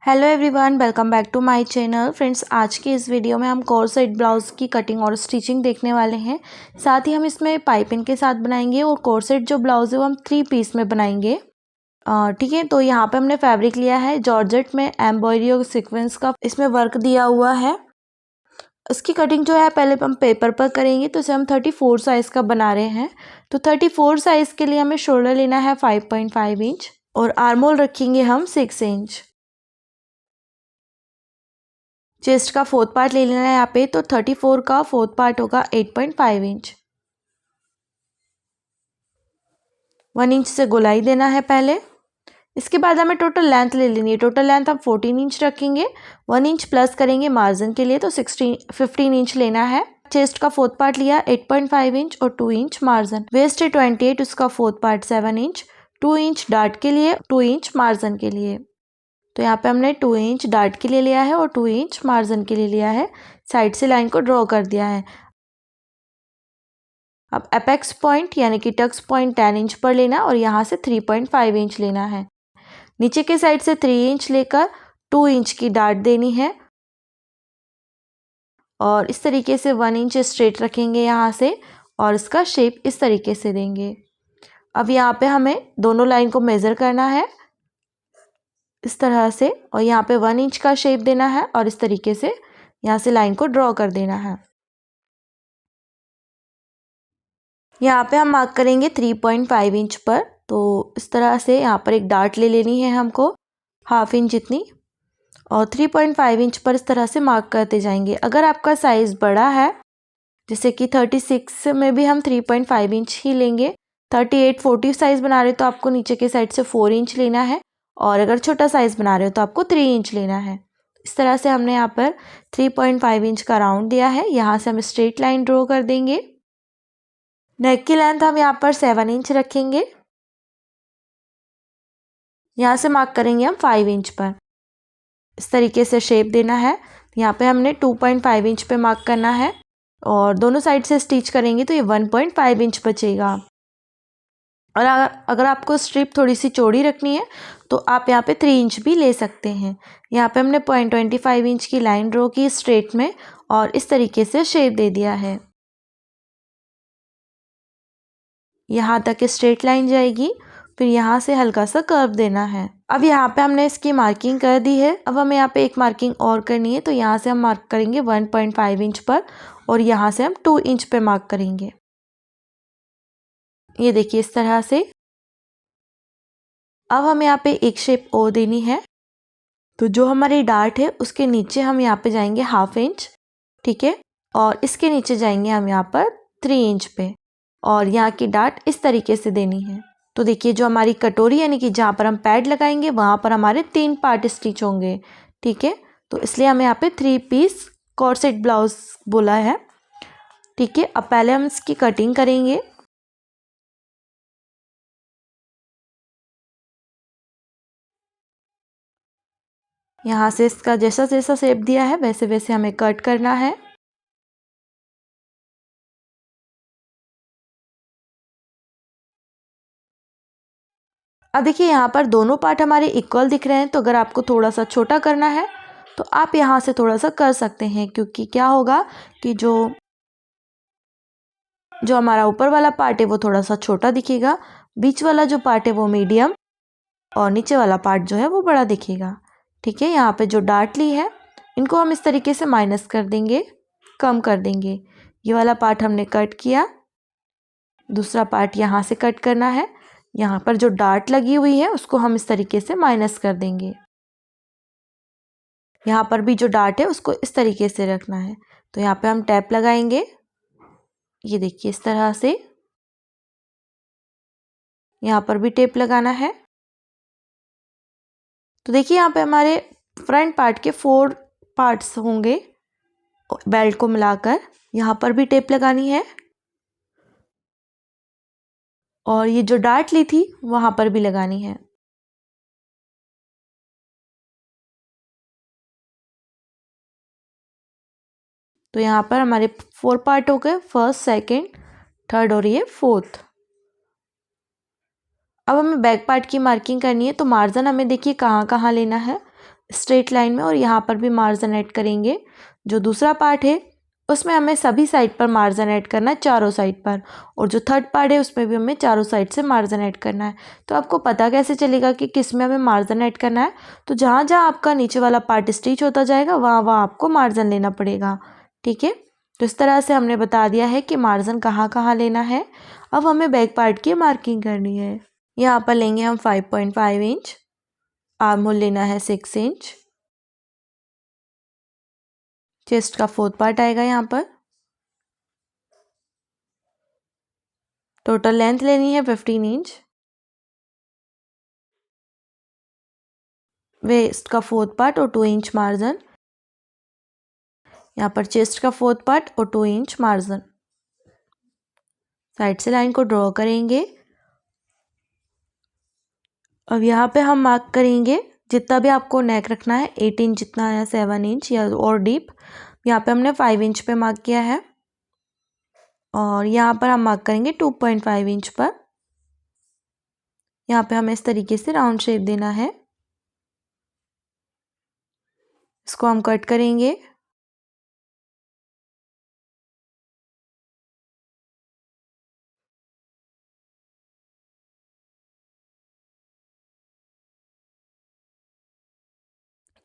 Hello everyone, welcome back to my channel. Friends, आज की इस वीडियो में हम कोर्सेट ब्लाउज़ की कटिंग और स्टिचिंग देखने वाले हैं। साथ ही हम इसमें पाइपिंग के साथ बनाएंगे और कोर्सेट जो ब्लाउज़ है वो हम 3 पीस में बनाएंगे। ठीक है, तो यहाँ पे हमने फैब्रिक लिया है जॉर्जेट में एम्ब्रॉयडरी और सीक्वेंस का इसमें वर्क दिया हुआ है। इसकी कटिंग जो है पहले हम पेपर पर करेंगे, तो इसे हम 34 साइज़ का बना रहे हैं। तो 34 साइज़ के लिए हमें शोल्डर लेना है 5.5 इंच और आर्म होल रखेंगे हम 6 इंच। चेस्ट का फोर्थ पार्ट ले लेना है यहाँ पे, तो 34 का फोर्थ पार्ट होगा 8.5 इंच। 1 इंच से गोलाई देना है पहले। इसके बाद हमें टोटल लेंथ ले लेनी है। टोटल लेंथ हम 14 इंच रखेंगे, 1 इंच प्लस करेंगे मार्जिन के लिए, तो 15 इंच लेना है। चेस्ट का फोर्थ पार्ट लिया 8.5 इंच और 2 इंच मार्जिन। वेस्ट है 28, उसका fourth part 7 inch, 2 inch dart के लिए, 2 इंच मार्जिन के लिए। तो यहाँ पे हमने 2 इंच डार्ट के लिए लिया है और 2 इंच मार्जिन के लिए लिया है। साइड से लाइन को ड्रॉ कर दिया है। अब एपेक्स पॉइंट यानी कि टक्स पॉइंट 10 इंच पर लेना और यहाँ से 3.5 इंच लेना है। नीचे के साइड से 3 इंच लेकर 2 इंच की डार्ट देनी है और इस तरीके से 1 इंच स्ट्रेट रखेंगे यहाँ से और इसका शेप इस तरीके से देंगे। अब यहाँ पे हमें दोनों लाइन को मेज़र करना है इस तरह से और यहाँ पे 1 इंच का शेप देना है और इस तरीके से यहाँ से लाइन को ड्रॉ कर देना है। यहाँ पे हम मार्क करेंगे 3.5 इंच पर। तो इस तरह से यहाँ पर एक डार्ट ले लेनी है हमको 1/2 इंच जितनी और 3.5 इंच पर इस तरह से मार्क करते जाएंगे। अगर आपका साइज़ बड़ा है, जैसे कि 36 में भी हम 3.5 इंच ही लेंगे। 38 40 साइज़ बना रहे हो तो आपको नीचे के साइड से 4 इंच लेना है और अगर छोटा साइज़ बना रहे हो तो आपको 3 इंच लेना है। इस तरह से हमने यहाँ पर 3.5 इंच का राउंड दिया है। यहाँ से हम स्ट्रेट लाइन ड्रॉ कर देंगे। नेक की लेंथ हम यहाँ पर 7 इंच रखेंगे। यहाँ से मार्क करेंगे हम 5 इंच पर। इस तरीके से शेप देना है। यहाँ पे हमने 2.5 इंच पे मार्क करना है और दोनों साइड से स्टिच करेंगे तो ये 1.5 इंच बचेगा। और अगर आपको स्ट्रिप थोड़ी सी चौड़ी रखनी है तो आप यहाँ पे 3 इंच भी ले सकते हैं। यहाँ पे हमने 0.25 इंच की लाइन ड्रॉ की स्ट्रेट में और इस तरीके से शेप दे दिया है। यहाँ तक स्ट्रेट लाइन जाएगी, फिर यहाँ से हल्का सा कर्व देना है। अब यहाँ पे हमने इसकी मार्किंग कर दी है। अब हमें यहाँ पे एक मार्किंग और करनी है, तो यहाँ से हम मार्क करेंगे 1.5 इंच पर और यहाँ से हम 2 इंच पे मार्क करेंगे। ये देखिए इस तरह से। अब हमें यहाँ पे एक शेप और देनी है, तो जो हमारी डार्ट है उसके नीचे हम यहाँ पे जाएंगे 1/2 इंच, ठीक है, और इसके नीचे जाएंगे हम यहाँ पर 3 इंच पे और यहाँ की डार्ट इस तरीके से देनी है। तो देखिए जो हमारी कटोरी यानी कि जहाँ पर हम पैड लगाएंगे वहाँ पर हमारे 3 पार्ट स्टिच होंगे, ठीक है। तो इसलिए हमें यहाँ पे 3 पीस कॉर्सेट ब्लाउज बोला है, ठीक है। अब पहले हम इसकी कटिंग करेंगे। यहाँ से इसका जैसा जैसा शेप दिया है वैसे वैसे हमें कट करना है। अब देखिए यहाँ पर दोनों पार्ट हमारे इक्वल दिख रहे हैं, तो अगर आपको थोड़ा सा छोटा करना है तो आप यहाँ से थोड़ा सा कर सकते हैं, क्योंकि क्या होगा कि जो हमारा ऊपर वाला पार्ट है वो थोड़ा सा छोटा दिखेगा, बीच वाला जो पार्ट है वो मीडियम और नीचे वाला पार्ट जो है वो बड़ा दिखेगा, ठीक है। यहाँ पे जो डार्ट ली है इनको हम इस तरीके से माइनस कर देंगे, कम कर देंगे। ये वाला पार्ट हमने कट किया, दूसरा पार्ट यहाँ से कट करना है। यहाँ पर जो डार्ट लगी हुई है उसको हम इस तरीके से माइनस कर देंगे। यहाँ पर भी जो डार्ट है उसको इस तरीके से रखना है। तो यहाँ पे हम टैप लगाएंगे, ये देखिए इस तरह से। यहाँ पर भी टेप लगाना है। तो देखिए यहाँ पे हमारे फ्रंट पार्ट के 4 पार्ट्स होंगे बेल्ट को मिलाकर। यहाँ पर भी टेप लगानी है और ये जो डार्ट ली थी वहाँ पर भी लगानी है। तो यहाँ पर हमारे 4 पार्ट हो गए, फर्स्ट सेकंड थर्ड और ये फोर्थ। अब हमें बैक पार्ट की मार्किंग करनी है। तो मार्जिन हमें देखिए कहाँ कहाँ लेना है। स्ट्रेट लाइन में और यहाँ पर भी मार्जिन ऐड करेंगे। जो दूसरा पार्ट है उसमें हमें सभी साइड पर मार्जिन ऐड करना है, चारों साइड पर, और जो थर्ड पार्ट है उसमें भी हमें चारों साइड से मार्जिन ऐड करना है। तो आपको पता कैसे चलेगा कि किस में हमें मार्जिन ऐड करना है? तो जहाँ जहाँ आपका नीचे वाला पार्ट स्टिच होता जाएगा वहाँ वहाँ आपको मार्जिन लेना पड़ेगा। ठीक है, तो इस तरह से हमने बता दिया है कि मार्जिन कहाँ कहाँ लेना है। अब हमें बैक पार्ट की मार्किंग करनी है। यहाँ पर लेंगे हम 5.5 इंच, आर्म होल लेना है 6 इंच, चेस्ट का फोर्थ पार्ट आएगा यहाँ पर। टोटल लेंथ लेनी है 15 इंच, वेस्ट का फोर्थ पार्ट और 2 इंच मार्जिन, यहाँ पर चेस्ट का फोर्थ पार्ट और 2 इंच मार्जिन। साइड से लाइन को ड्रॉ करेंगे। अब यहाँ पे हम मार्क करेंगे जितना भी आपको नेक रखना है, 8 इंच जितना या 7 इंच या और डीप। यहाँ पे हमने 5 इंच पे मार्क किया है और यहाँ पर हम मार्क करेंगे 2.5 इंच पर। यहाँ पे हमें इस तरीके से राउंड शेप देना है। इसको हम कट करेंगे।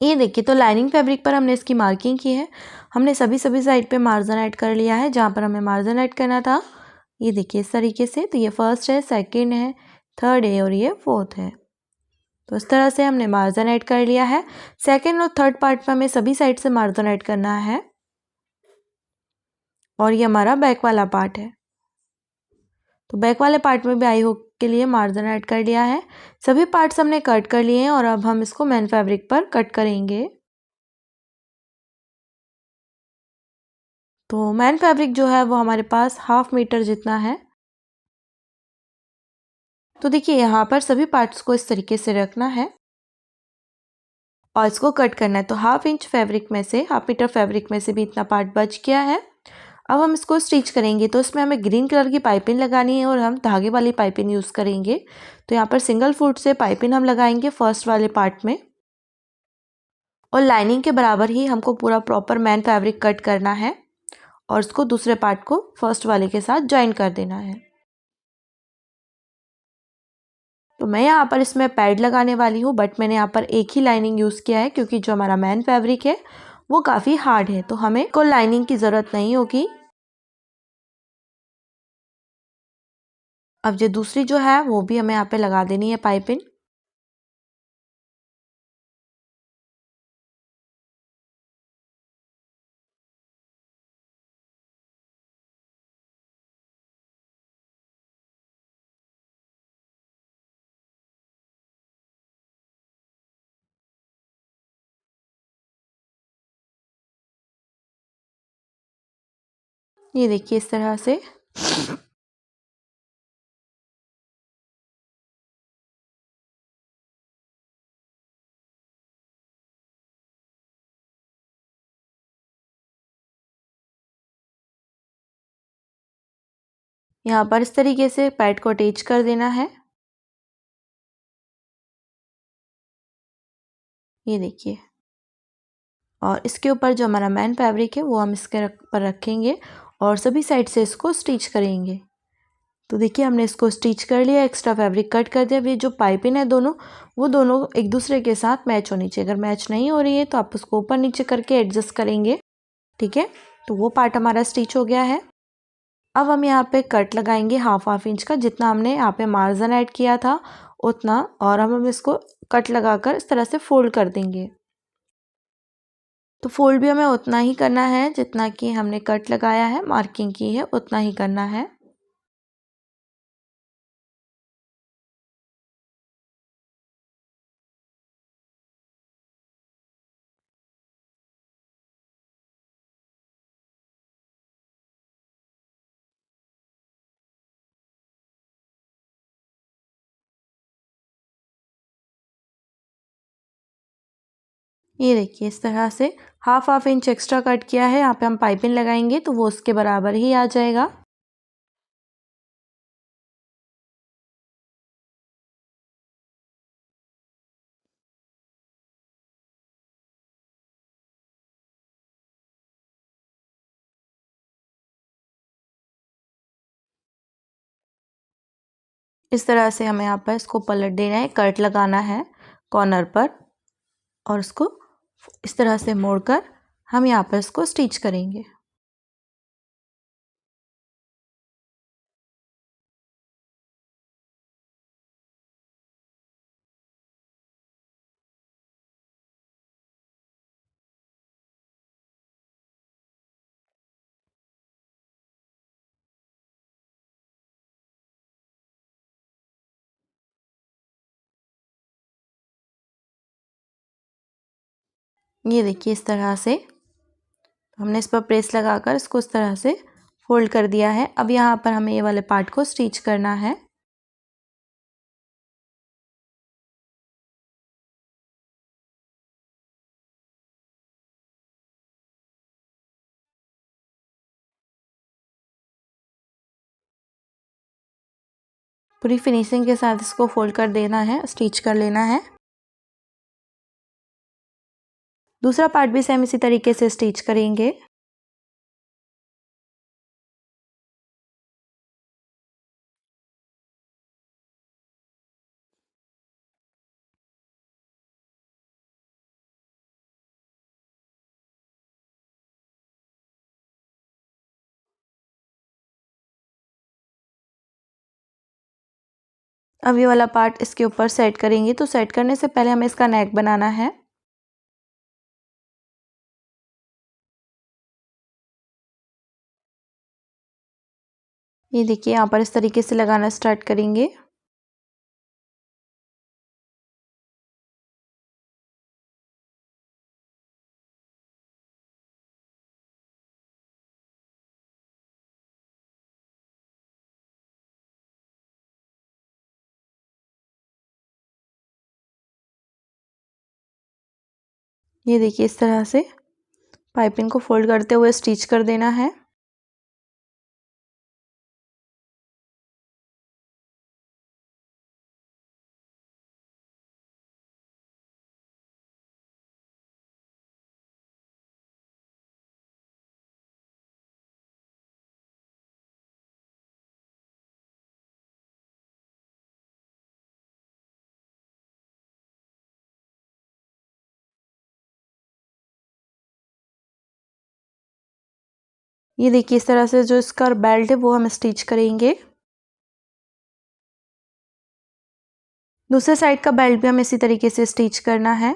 ये देखिए, तो लाइनिंग फैब्रिक पर हमने इसकी मार्किंग की है। हमने सभी साइड पे मार्जिन ऐड कर लिया है जहाँ पर हमें मार्जिन ऐड करना था। ये देखिए इस तरीके से। तो ये फर्स्ट है, सेकंड है, थर्ड है और ये फोर्थ है। तो इस तरह से हमने मार्जिन ऐड कर लिया है। सेकंड और थर्ड पार्ट में हमें सभी साइड से मार्जिन ऐड करना है और ये हमारा बैक वाला पार्ट है। तो बैक वाले पार्ट में भी आई हुक के लिए मार्जिन ऐड कर लिया है। सभी पार्ट्स हमने कट कर लिए हैं और अब हम इसको मेन फैब्रिक पर कट करेंगे। तो मेन फैब्रिक जो है वो हमारे पास 1/2 मीटर जितना है। तो देखिए यहाँ पर सभी पार्ट्स को इस तरीके से रखना है और इसको कट करना है। तो 1/2 इंच फैब्रिक में से, 1/2 मीटर फैब्रिक में से भी इतना पार्ट बच गया है। अब हम इसको स्टिच करेंगे। तो इसमें हमें ग्रीन कलर की पाइपिंग लगानी है और हम धागे वाली पाइपिंग यूज़ करेंगे। तो यहाँ पर सिंगल फुट से पाइपिंग हम लगाएंगे फर्स्ट वाले पार्ट में और लाइनिंग के बराबर ही हमको पूरा प्रॉपर मैन फैब्रिक कट करना है और उसको दूसरे पार्ट को फर्स्ट वाले के साथ ज्वाइन कर देना है। तो मैं यहाँ पर इसमें पैड लगाने वाली हूँ, बट मैंने यहाँ पर एक ही लाइनिंग यूज़ किया है क्योंकि जो हमारा मैन फैब्रिक है वो काफ़ी हार्ड है, तो हमें कोई लाइनिंग की ज़रूरत नहीं होगी। अब जो दूसरी जो है वो भी हमें यहाँ पे लगा देनी है पाइपिंग। ये देखिए इस तरह से। यहाँ पर इस तरीके से पैड को अटैच कर देना है। ये देखिए, और इसके ऊपर जो हमारा मैन फैब्रिक है वो हम इसके पर रखेंगे और सभी साइड से इसको स्टिच करेंगे। तो देखिए हमने इसको स्टिच कर लिया, एक्स्ट्रा फैब्रिक कट कर दिया। ये जो पाइपिंग है दोनों, वो दोनों एक दूसरे के साथ मैच होनी चाहिए। अगर मैच नहीं हो रही है तो आप उसको ऊपर नीचे करके एडजस्ट करेंगे। ठीक है, तो वो पार्ट हमारा स्टिच हो गया है। अब हम यहाँ पे कट लगाएंगे 1/2 इंच का, जितना हमने यहाँ पे मार्जिन ऐड किया था उतना, और हम इसको कट लगाकर इस तरह से फोल्ड कर देंगे। तो फोल्ड भी हमें उतना ही करना है जितना कि हमने कट लगाया है, मार्किंग की है, उतना ही करना है। ये देखिए इस तरह से 1/2 इंच एक्स्ट्रा कट किया है। यहाँ पे हम पाइपिंग लगाएंगे तो वो उसके बराबर ही आ जाएगा। इस तरह से हमें यहाँ पर इसको पलट देना है, कट लगाना है कॉर्नर पर और इसको इस तरह से मोड़कर हम यहाँ पर इसको स्टिच करेंगे। ये देखिए इस तरह से हमने इस पर प्रेस लगाकर इसको इस तरह से फोल्ड कर दिया है। अब यहाँ पर हमें ये वाले पार्ट को स्टिच करना है। पूरी फिनिशिंग के साथ इसको फोल्ड कर देना है, स्टिच कर लेना है। दूसरा पार्ट भी सेम इसी तरीके से स्टिच करेंगे। अब ये वाला पार्ट इसके ऊपर सेट करेंगे। तो सेट करने से पहले हमें इसका नेक बनाना है। ये देखिए यहाँ पर इस तरीके से लगाना स्टार्ट करेंगे। ये देखिए इस तरह से पाइपिंग को फोल्ड करते हुए स्टिच कर देना है। ये देखिए इस तरह से जो इसका बेल्ट है वो हम स्टिच करेंगे। दूसरे साइड का बेल्ट भी हमें इसी तरीके से स्टिच करना है।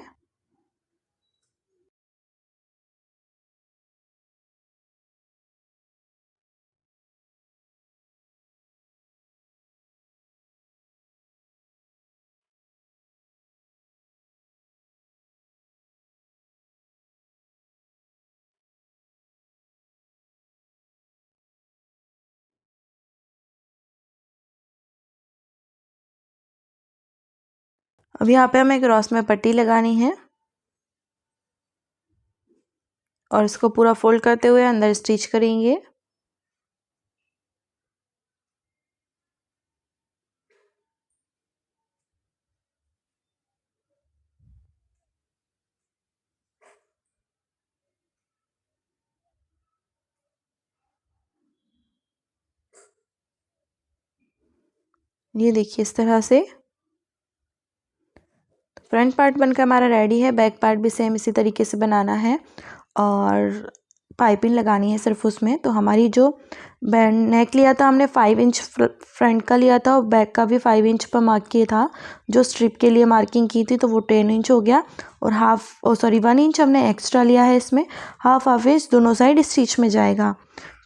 अब यहाँ पे हमें क्रॉस में पट्टी लगानी है और इसको पूरा फोल्ड करते हुए अंदर स्टिच करेंगे। ये देखिए इस तरह से फ्रंट पार्ट बनकर हमारा रेडी है। बैक पार्ट भी सेम इसी तरीके से बनाना है और पाइपिंग लगानी है सिर्फ उसमें। तो हमारी जो बैंड नेक लिया था हमने 5 इंच फ्रंट का लिया था और बैक का भी 5 इंच पर मार्क किया था। जो स्ट्रिप के लिए मार्किंग की थी तो वो 10 इंच हो गया और 1 इंच हमने एक्स्ट्रा लिया है। इसमें हाफ इंच दोनों साइड स्टिच में जाएगा।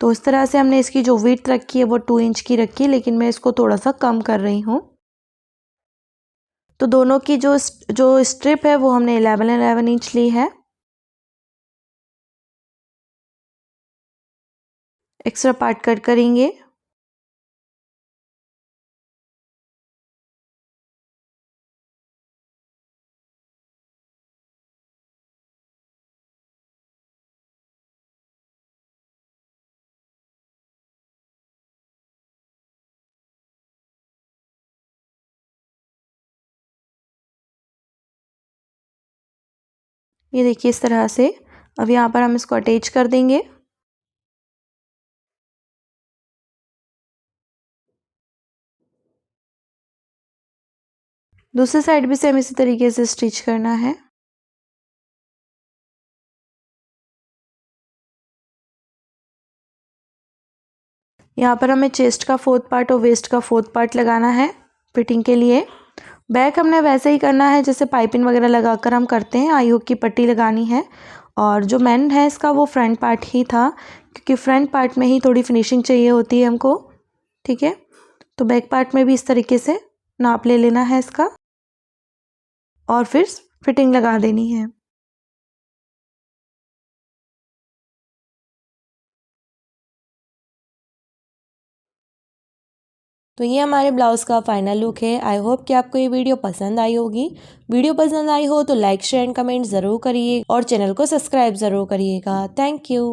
तो इस तरह से हमने इसकी जो विड्थ रखी है वो 2 इंच की रखी है, लेकिन मैं इसको थोड़ा सा कम कर रही हूँ। तो दोनों की जो स्ट्रिप है वो हमने 11 इंच ली है। एक्स्ट्रा पार्ट कट करेंगे। ये देखिए इस तरह से अब यहाँ पर हम इसको अटैच कर देंगे। दूसरी साइड भी सेम इसी तरीके से स्टिच करना है। यहाँ पर हमें चेस्ट का 4th पार्ट और वेस्ट का 4th पार्ट लगाना है फिटिंग के लिए। बैक हमने वैसे ही करना है जैसे पाइपिंग वगैरह लगाकर हम करते हैं। आई हुक की पट्टी लगानी है और जो मेन है इसका वो फ्रंट पार्ट ही था, क्योंकि फ्रंट पार्ट में ही थोड़ी फिनिशिंग चाहिए होती है हमको। ठीक है, तो बैक पार्ट में भी इस तरीके से नाप ले लेना है इसका और फिर फिटिंग लगा देनी है। तो ये हमारे ब्लाउज़ का फाइनल लुक है। आई होप कि आपको ये वीडियो पसंद आई होगी। वीडियो पसंद आई हो तो लाइक शेयर एंड कमेंट ज़रूर करिए और चैनल को सब्सक्राइब ज़रूर करिएगा। Thank you.